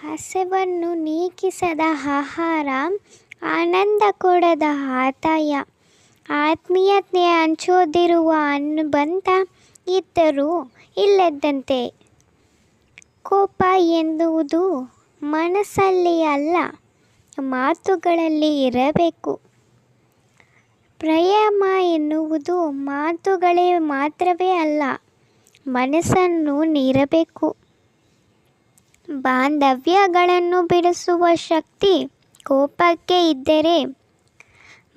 ಹಸಿವನ್ನು ನೀಗಿಸದ ಆಹಾರ, ಆನಂದ ಕೊಡದ ಆದಾಯ, ಆತ್ಮೀಯತೆ ಹಂಚದಿರುವ ಅನುಬಂಧ ಇದ್ದರೂ ಇಲ್ಲದಂತೆ. ಕೋಪ ಎನ್ನುವುದು ಮನಸ್ಸಲ್ಲಿ ಅಲ್ಲ, ಮಾತುಗಳಲ್ಲಿ ಇರಬೇಕು. ಪ್ರೇಮ ಎನ್ನುವುದು ಮಾತುಗಳೇ ಮಾತ್ರವೇ ಅಲ್ಲ, ಮನಸ್ಸನ್ನು ನೀಡಬೇಕು. ಬಾಂಧವ್ಯಗಳನ್ನು ಬಿಡಿಸುವ ಶಕ್ತಿ ಕೋಪಕ್ಕೆ ಇದ್ದರೆ,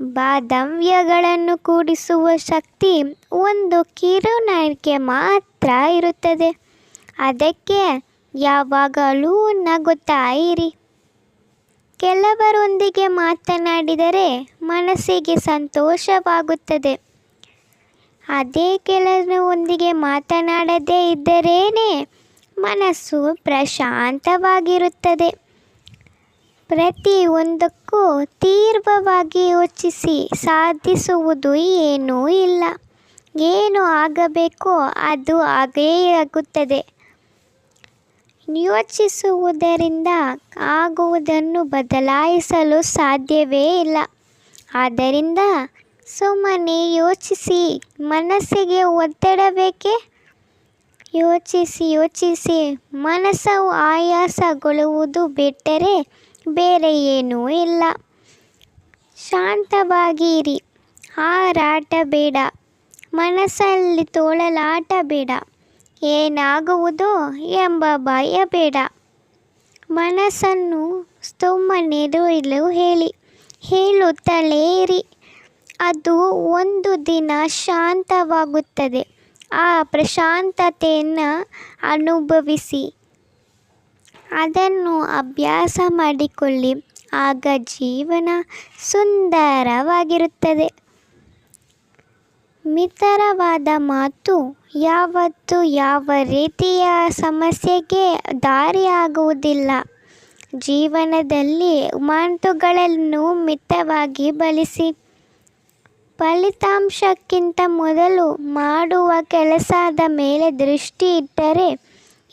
ಬಾಂಧವ್ಯಗಳನ್ನು ಕೂಡಿಸುವ ಶಕ್ತಿ ಒಂದು ಕಿರುನಗೆಗೆ ಮಾತ್ರ ಇರುತ್ತದೆ. ಅದಕ್ಕೆ ಯಾವಾಗಲೂ ನಗುತ್ತಾ ಇರಿ. ಕೆಲವರೊಂದಿಗೆ ಮಾತನಾಡಿದರೆ ಮನಸ್ಸಿಗೆ ಸಂತೋಷವಾಗುತ್ತದೆ. ಅದೇ ಕೆಲವರೊಂದಿಗೆ ಮಾತನಾಡದೇ ಇದ್ದರೇನೇ ಮನಸ್ಸು ಪ್ರಶಾಂತವಾಗಿರುತ್ತದೆ. ಪ್ರತಿಯೊಂದಕ್ಕೂ ತೀವ್ರವಾಗಿ ಯೋಚಿಸಿ ಸಾಧಿಸುವುದು ಏನೂ ಇಲ್ಲ. ಏನು ಆಗಬೇಕೋ ಅದು ಆಗೇ ಆಗುತ್ತದೆ. ಯೋಚಿಸುವುದರಿಂದ ಆಗುವುದನ್ನು ಬದಲಾಯಿಸಲು ಸಾಧ್ಯವೇ ಇಲ್ಲ. ಆದ್ದರಿಂದ ಸುಮ್ಮನೆ ಯೋಚಿಸಿ, ಮನಸ್ಸಿಗೆ ಒತ್ತಡಬೇಕೆ? ಯೋಚಿಸಿ ಮನಸ್ಸು ಆಯಾಸಗೊಳ್ಳುವುದು ಬಿಟ್ಟರೆ ಬೇರೆ ಏನೂ ಇಲ್ಲ. ಶಾಂತವಾಗಿರಿ. ಹಾರಾಟ ಬೇಡ, ಮನಸ್ಸಲ್ಲಿ ತೊಳಲಾಟ ಬೇಡ, ಏನಾಗುವುದೋ ಎಂಬ ಭಯ ಬೇಡ. ಮನಸ್ಸನ್ನು ಸುಮ್ಮನೆ ಇರಲು ಹೇಳುತ್ತಲೇ ಇರಿ. ಅದು ಒಂದು ದಿನ ಶಾಂತವಾಗುತ್ತದೆ. ಆ ಪ್ರಶಾಂತತೆಯನ್ನು ಅನುಭವಿಸಿ, ಅದನ್ನು ಅಭ್ಯಾಸ ಮಾಡಿಕೊಳ್ಳಿ. ಆಗ ಜೀವನ ಸುಂದರವಾಗಿರುತ್ತದೆ. ಮಿತವಾದ ಮಾತು ಯಾವತ್ತೂ ಯಾವ ರೀತಿಯ ಸಮಸ್ಯೆಗೆ ದಾರಿಯಾಗುವುದಿಲ್ಲ. ಜೀವನದಲ್ಲಿ ಮಾತುಗಳನ್ನು ಮಿತವಾಗಿ ಬಳಸಿ. ಫಲಿತಾಂಶಕ್ಕಿಂತ ಮೊದಲು ಮಾಡುವ ಕೆಲಸದ ಮೇಲೆ ದೃಷ್ಟಿ ಇಟ್ಟರೆ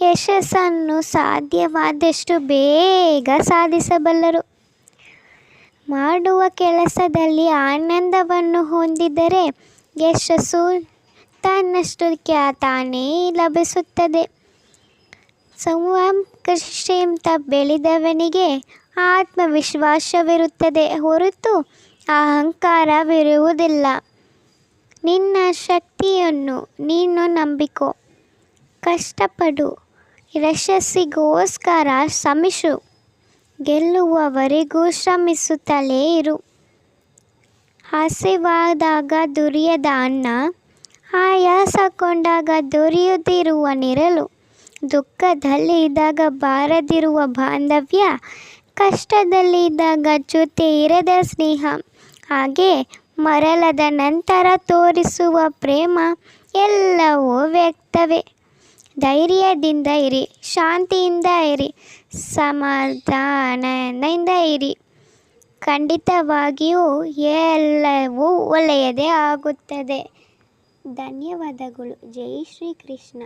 ಯಶಸ್ಸನ್ನು ಸಾಧ್ಯವಾದಷ್ಟು ಬೇಗ ಸಾಧಿಸಬಲ್ಲರು. ಮಾಡುವ ಕೆಲಸದಲ್ಲಿ ಆನಂದವನ್ನು ಹೊಂದಿದರೆ ಯಶಸ್ಸು ತನ್ನಷ್ಟಕ್ಕೆ ತಾನೇ ಲಭಿಸುತ್ತದೆ. ಸಂಕಷ್ಟದಿಂದ ಬೆಳೆದವನಿಗೆ ಆತ್ಮವಿಶ್ವಾಸವಿರುತ್ತದೆ ಹೊರತು ಅಹಂಕಾರವಿರುವುದಿಲ್ಲ. ನಿನ್ನ ಶಕ್ತಿಯನ್ನು ನೀನು ನಂಬಿಕೋ. ಕಷ್ಟಪಡು. ಯಶಸ್ಸಿಗೋಸ್ಕರ ಶ್ರಮಿಸು. ಗೆಲ್ಲುವವರೆಗೂ ಶ್ರಮಿಸುತ್ತಲೇ ಇರು. ಹಸಿವಾದಾಗ ದೊರೆಯದ ಅನ್ನ, ಆಯಾಸಗೊಂಡಾಗ ದೊರೆಯದಿರುವ ನೆರಳು, ದುಃಖದಲ್ಲಿ ಇದ್ದಾಗ ಬಾರದಿರುವ ಬಾಂಧವ್ಯ, ಕಷ್ಟದಲ್ಲಿ ಇದ್ದಾಗ ಜೊತೆ ಇರದ ಸ್ನೇಹ, ಹಾಗೆ ಮರಳದ ನಂತರ ತೋರಿಸುವ ಪ್ರೇಮ ಎಲ್ಲವೂ ವ್ಯಕ್ತವೇ. ಧೈರ್ಯದಿಂದ ಇರಿ, ಶಾಂತಿಯಿಂದ ಇರಿ, ಸಮಾಧಾನದಿಂದ ಇರಿ. ಖಂಡಿತವಾಗಿಯೂ ಎಲ್ಲವೂ ಒಳ್ಳೆಯದೇ ಆಗುತ್ತದೆ. ಧನ್ಯವಾದಗಳು. ಜೈ ಶ್ರೀ ಕೃಷ್ಣ.